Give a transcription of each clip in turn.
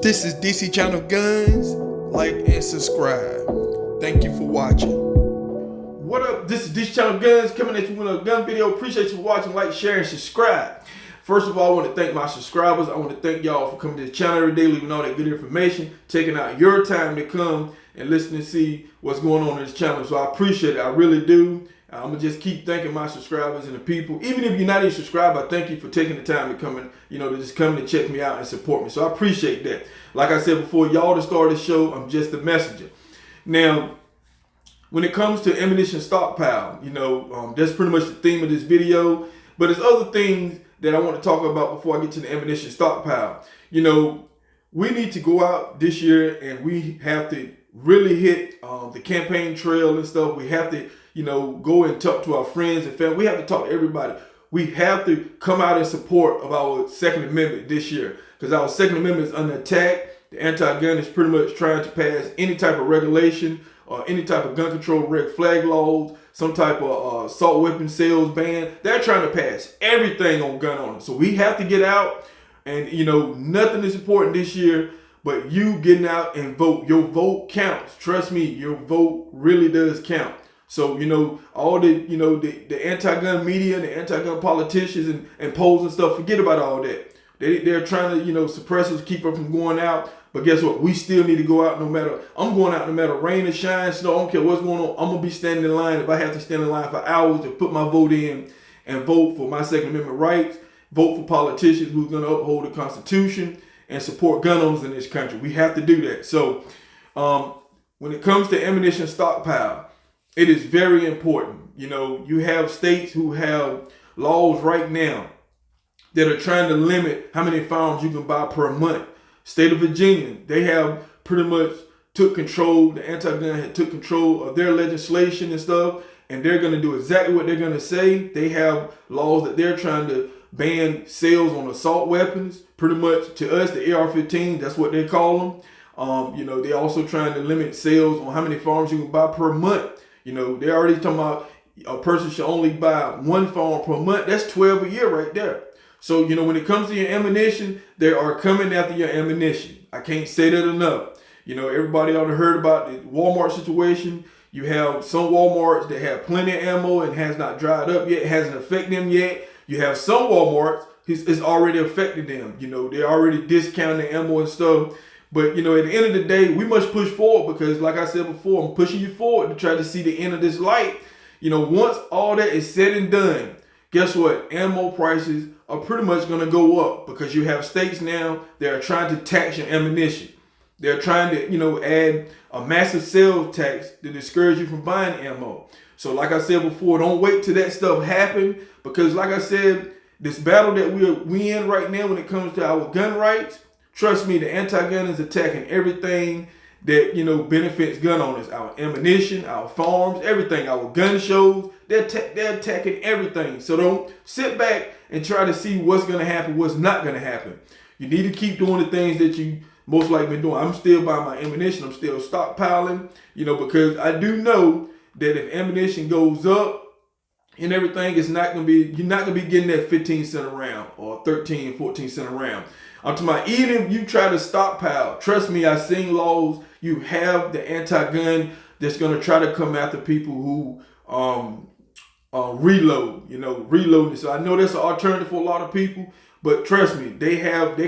This is DC Channel Guns. Like and subscribe. Thank you for watching. What up? This is DC Channel Guns coming at you with a gun video. Appreciate you for watching. Like, share, and subscribe. First of all, I want to thank my subscribers. I want to thank y'all for coming to the channel every day, leaving all that good information, taking out your time to come and listen and see what's going on in this channel. So I appreciate it. I really do. I'm going to just keep thanking my subscribers and the people. Even if you're not even subscribed, I thank you for taking the time to come and, to just come and check me out and support me. So I appreciate that. Like I said before, y'all to start the show, I'm just a messenger. Now, when it comes to ammunition stockpile, that's pretty much the theme of this video. But there's other things that I want to talk about before I get to the ammunition stockpile. We need to go out this year and we have to really hit the campaign trail and stuff. We have to, go and talk to our friends and family. We have to talk to everybody. We have to come out in support of our Second Amendment this year because our Second Amendment is under attack. The anti-gun is pretty much trying to pass any type of regulation or any type of gun control red flag laws, some type of assault weapon sales ban. They're trying to pass everything on gun owners. So we have to get out and, nothing is important this year but you getting out and vote. Your vote counts. Trust me, your vote really does count. So, all the anti-gun media, the anti-gun politicians and polls and stuff, forget about all that. They're trying to, suppress us, keep us from going out. But guess what? We still need to go out no matter, I'm going out no matter rain or shine, snow, I don't care what's going on. I'm going to be standing in line if I have to stand in line for hours to put my vote in and vote for my Second Amendment rights, vote for politicians who's going to uphold the Constitution and support gun owners in this country. We have to do that. So when it comes to ammunition stockpile, it is very important. You have states who have laws right now that are trying to limit how many firearms you can buy per month. State of Virginia, they have pretty much took control, the anti-gun had took control of their legislation and stuff, and they're going to do exactly what they're going to say. They have laws that they're trying to ban sales on assault weapons, pretty much to us, the AR-15, that's what they call them. They're also trying to limit sales on how many firearms you can buy per month. They're already talking about a person should only buy one firearm per month. That's 12 a year right there. So, when it comes to your ammunition, they are coming after your ammunition. I can't say that enough. Everybody ought to heard about the Walmart situation. You have some Walmarts that have plenty of ammo and has not dried up yet, hasn't affected them yet. You have some Walmarts, it's already affected them. They're already discounting ammo and stuff. But, at the end of the day, we must push forward because, like I said before, I'm pushing you forward to try to see the end of this light. Once all that is said and done, guess what? Ammo prices are pretty much going to go up because you have states now that are trying to tax your ammunition. They're trying to, add a massive sales tax to discourage you from buying ammo. So like I said before, don't wait till that stuff happen because like I said, this battle that we in right now when it comes to our gun rights, trust me, the anti-gun is attacking everything that, benefits gun owners, our ammunition, our farms, everything, our gun shows, they're attacking everything. So don't sit back and try to see what's going to happen, what's not going to happen. You need to keep doing the things that you most likely been doing. I'm still buying my ammunition. I'm still stockpiling, because I do know that if ammunition goes up and everything, you're not going to be getting that 15 cent a round or 13, 14 cent a round. I'm talking about even if you try to stockpile, trust me, I've seen laws. You have the anti-gun that's going to try to come after people who reload, reloading. So I know that's an alternative for a lot of people, but trust me, they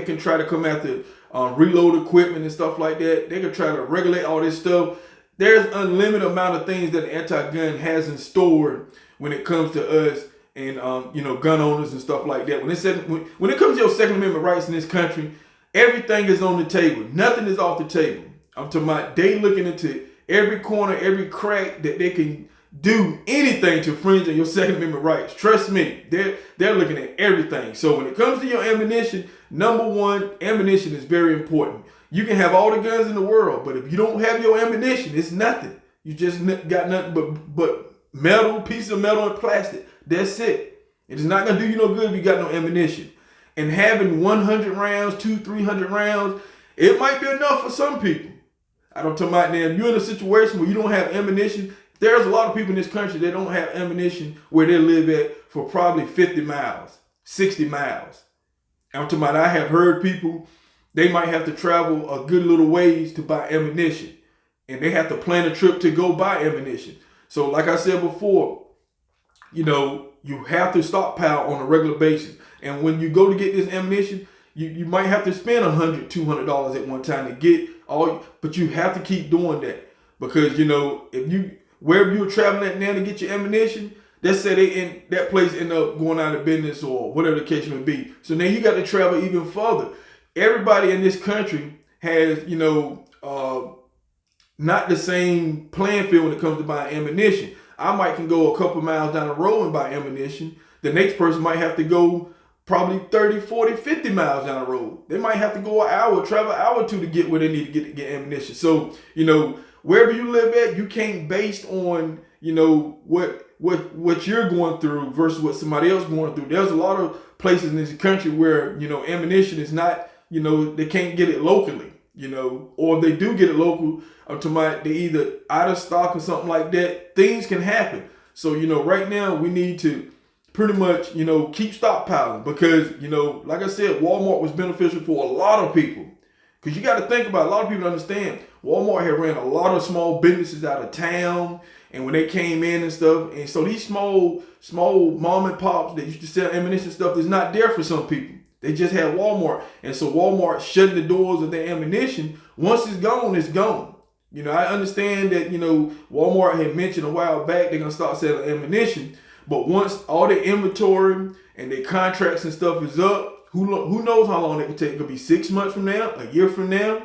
can try to come after reload equipment and stuff like that. They can try to regulate all this stuff. There's unlimited amount of things that the anti-gun has in store when it comes to us and gun owners and stuff like that. When it comes to your Second Amendment rights in this country, everything is on the table. Nothing is off the table. I'm talking about they looking into every corner, every crack that they can do anything to infringe on your Second Amendment rights. Trust me, they're looking at everything. So when it comes to your ammunition, number one, ammunition is very important. You can have all the guns in the world, but if you don't have your ammunition, it's nothing. You just got nothing but metal, piece of metal and plastic. That's it. It's not going to do you no good if you got no ammunition. And having 100 rounds, 300 rounds, it might be enough for some people. I don't talk about now, if you're in a situation where you don't have ammunition, there's a lot of people in this country that don't have ammunition where they live at for probably 50 miles, 60 miles. I'm talking about, I have heard people they might have to travel a good little ways to buy ammunition. And they have to plan a trip to go buy ammunition. So like I said before, you have to stockpile on a regular basis. And when you go to get this ammunition, you might have to spend $100, $200 at one time to get all, but you have to keep doing that. Because, if wherever you're traveling at now to get your ammunition, let's say that place end up going out of business or whatever the case may be. So now you got to travel even further. Everybody in this country has, not the same playing field when it comes to buying ammunition. I might can go a couple miles down the road and buy ammunition. The next person might have to go probably 30, 40, 50 miles down the road. They might have to go travel an hour or two to get where they need to get ammunition. So, wherever you live at, you can't based on, what you're going through versus what somebody else going through. There's a lot of places in this country where, ammunition is not, they can't get it locally, or if they do get it local, they either out of stock or something like that. Things can happen. So, right now we need to pretty much, keep stockpiling because, like I said, Walmart was beneficial for a lot of people. Because you got to think about it. A lot of people understand Walmart had ran a lot of small businesses out of town. And when they came in and stuff, and so these small mom and pops that used to sell ammunition stuff is not there for some people. They just had Walmart. And so Walmart shutting the doors of their ammunition. Once it's gone, it's gone. I understand that, Walmart had mentioned a while back they're going to start selling ammunition. But once all their inventory and their contracts and stuff is up, who knows how long it could take? It could be 6 months from now, a year from now.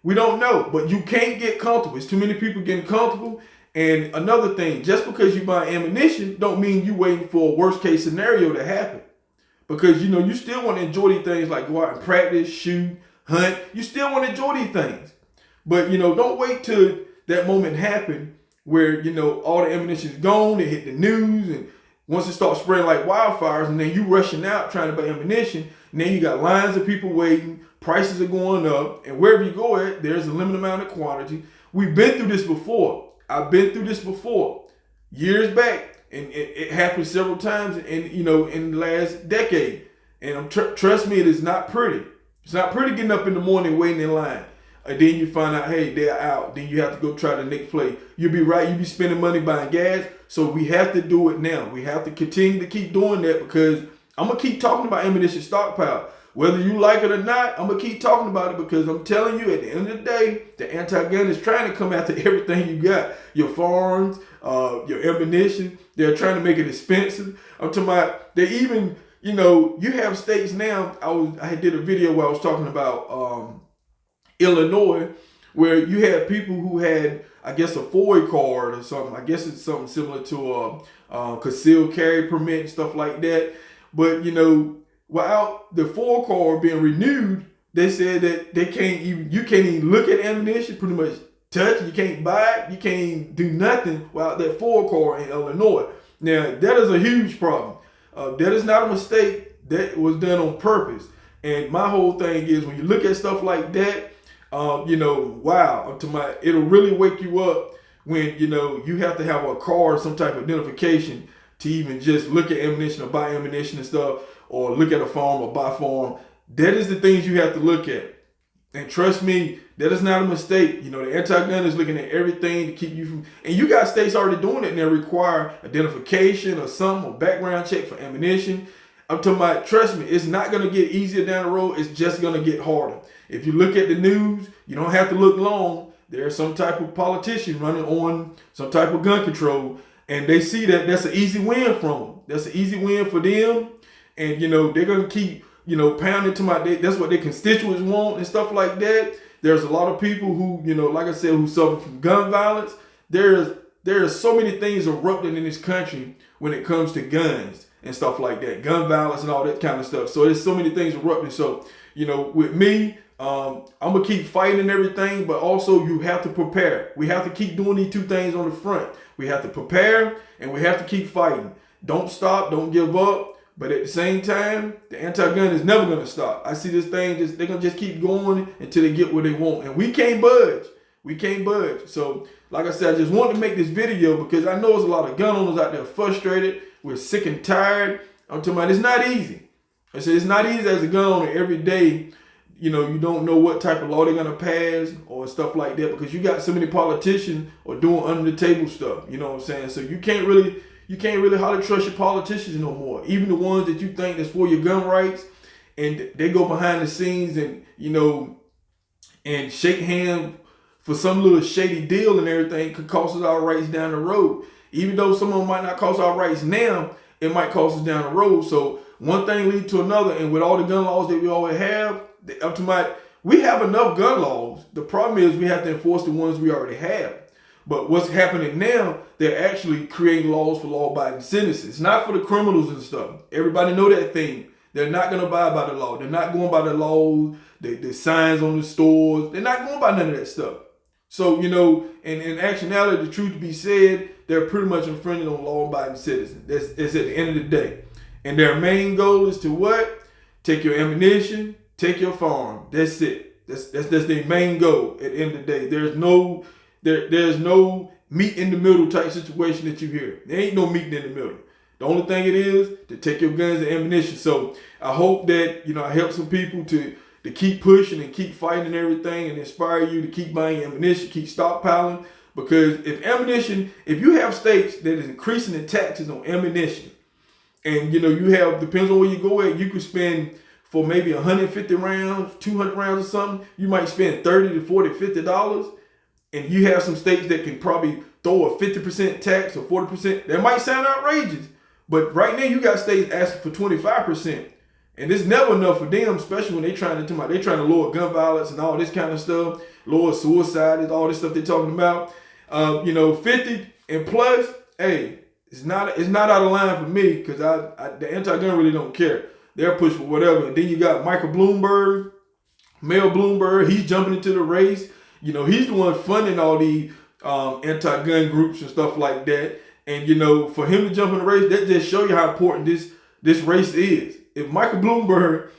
We don't know. But you can't get comfortable. It's too many people getting comfortable. And another thing, just because you buy ammunition don't mean you waiting for a worst case scenario to happen. Because, you still want to enjoy these things like go out and practice, shoot, hunt. You still want to enjoy these things. But, don't wait till that moment happen where, all the ammunition is gone, it hit the news, and once it starts spreading like wildfires, and then you rushing out trying to buy ammunition, and then you got lines of people waiting, prices are going up, and wherever you go at, there's a limited amount of quantity. We've been through this before. I've been through this before, years back, and it happened several times in the last decade. And trust me, it is not pretty. It's not pretty getting up in the morning waiting in line. And then you find out, hey, they're out. Then you have to go try the next play. You'll be right. You'll be spending money buying gas. So we have to do it now. We have to continue to keep doing that because I'm going to keep talking about ammunition stockpile. Whether you like it or not, I'm going to keep talking about it because I'm telling you, at the end of the day, the anti-gun is trying to come after everything you got. Your firearms, your ammunition. They're trying to make it expensive. I'm talking about, they even, you have states now. I did a video where I was talking about Illinois, where you had people who had, I guess, a FOI card or something. I guess it's something similar to a concealed carry permit and stuff like that. But, without the FOI card being renewed, they said that you can't even look at ammunition, pretty much touch it, you can't buy it, you can't do nothing without that FOI card in Illinois. Now, that is a huge problem. That is not a mistake. That was done on purpose. And my whole thing is when you look at stuff like that, wow, it'll really wake you up when, you have to have a card, some type of identification to even just look at ammunition or buy ammunition and stuff, or look at a farm or buy farm. That is the things you have to look at. And trust me, that is not a mistake. The anti-gun is looking at everything to keep you from, and you got states already doing it and they require identification or something, or background check for ammunition. I'm talking about, trust me, it's not going to get easier down the road. It's just going to get harder. If you look at the news, you don't have to look long. There's some type of politician running on some type of gun control, and they see that that's an easy win from them. That's an easy win for them. And, they're going to keep, pounding to that's what their constituents want and stuff like that. There's a lot of people who, like I said, who suffer from gun violence. There's so many things erupting in this country when it comes to guns and stuff like that. Gun violence and all that kind of stuff. So there's so many things erupting. So, with me, I'm going to keep fighting and everything, but also you have to prepare. We have to keep doing these two things on the front. We have to prepare and we have to keep fighting. Don't stop. Don't give up. But at the same time, the anti-gun is never going to stop. I see this thing, they're going to just keep going until they get what they want. And we can't budge. We can't budge. So, like I said, I just wanted to make this video because I know there's a lot of gun owners out there frustrated. We're sick and tired. I'm talking about it's not easy. I said it's not easy as a gun owner every day, you know, you don't know what type of law they're gonna pass or stuff like that, because you got so many politicians are doing under the table stuff. You know what I'm saying? So you can't really hardly trust your politicians no more. Even the ones that you think that's for your gun rights, and they go behind the scenes and, you know, and shake hands for some little shady deal and everything, could cost us our rights down the road. Even though some of them might not cost our rights now, it might cost us down the road. So one thing leads to another, and with all the gun laws that we always have, we have enough gun laws. The problem is we have to enforce the ones we already have. But what's happening now, they're actually creating laws for law-abiding citizens. It's not for the criminals and stuff. Everybody know that thing. They're not going to abide by the law. They're not going by the laws, the signs on the stores. They're not going by none of that stuff. So, you know, and in actuality, the truth to be said, they're pretty much infringing on law-abiding citizens. That's at the end of the day. And their main goal is to what? Take your ammunition, take your firearm. That's it. That's their main goal at the end of the day. There's no meet in the middle type situation that you hear. There ain't no meeting in the middle. The only thing it is to take your guns and ammunition. So I hope that, you know, I help some people to keep pushing and keep fighting and everything, and inspire you to keep buying ammunition, keep stockpiling. Because if you have states that is increasing the taxes on ammunition, and, you know, you have, depends on where you go at, you could spend for maybe 150 rounds, 200 rounds or something, you might spend $30 to $40, $50. And you have some states that can probably throw a 50% tax or 40%. That might sound outrageous, but right now you got states asking for 25%. And it's never enough for them, especially when they're trying to lower gun violence and all this kind of stuff, lower suicide and all this stuff they're talking about. You know, 50 and plus, hey, it's not out of line for me, because the anti-gun really don't care. They'll push for whatever. And then you got Michael Bloomberg, Mayor Bloomberg. He's jumping into the race. You know, he's the one funding all the anti-gun groups and stuff like that. And, you know, for him to jump in the race, that just show you how important this race is. If Michael Bloomberg,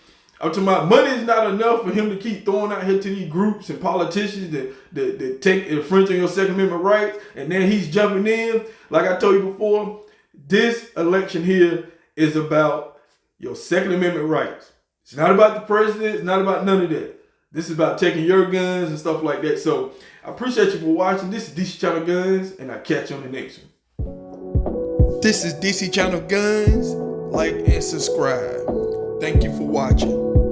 I'm talking about, money is not enough for him to keep throwing out here to these groups and politicians that take infringe on your Second Amendment rights, and then he's jumping in. Like I told you before, this election here is about your Second Amendment rights. It's not about the president. It's not about none of that. This is about taking your guns and stuff like that. So I appreciate you for watching. This is DC Channel Guns, and I'll catch you on the next one. This is DC Channel Guns. Like and subscribe. Thank you for watching.